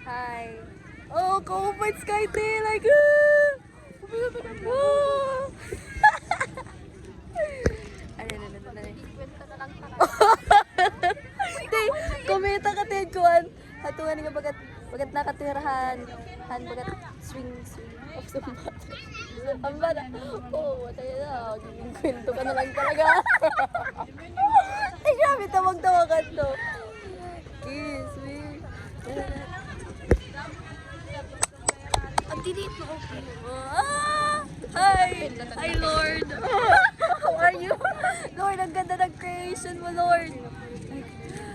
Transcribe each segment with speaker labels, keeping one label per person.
Speaker 1: Hi. Oh, co-open sky day. Like, Day, kumita ka tin kuan. Hatungan nga bagat nakatirahan. Bagat swing of sumbat. Ang bada. Oh, watay na. Kwento ka na lang talaga. Ay, grabe, tawag-tawagan to. Kiss me. Ang tinit mo, okay. Hi! Hi, Lord! How are you? Lord, ang ganda ng creation mo, Lord.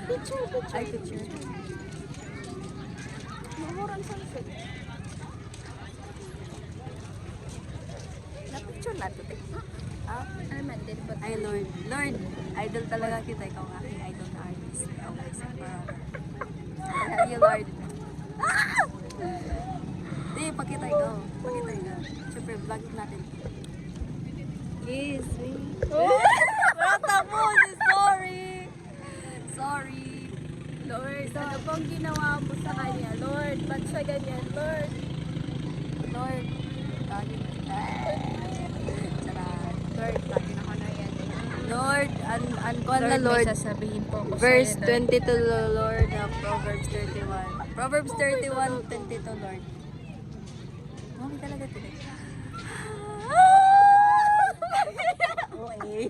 Speaker 1: Picture. Ay, picture. Mamurang sunset. Na-picture natin. Ay, Lord. Lord, idol talaga kita. Ikaw ang aking idol na artist. Always and forever. I love you, Lord. Hindi, pakita ikaw. Siyempre, vlog natin. Kiss me. Wala tapos. Sorry.
Speaker 2: Lord, ano pong ginawa mo sa kanya? Lord, ba't siya ganyan? Lord,
Speaker 1: Lagi na.
Speaker 2: Lord, lagi na ko na yan.
Speaker 1: Lord, kuan na
Speaker 2: Lord,
Speaker 1: Lord.
Speaker 2: may sasabihin po ako
Speaker 1: Verse
Speaker 2: sa'yo, Lord.
Speaker 1: 22, Lord, na Proverbs 31. Proverbs 31, 22, Lord. Mami talaga today. Okay.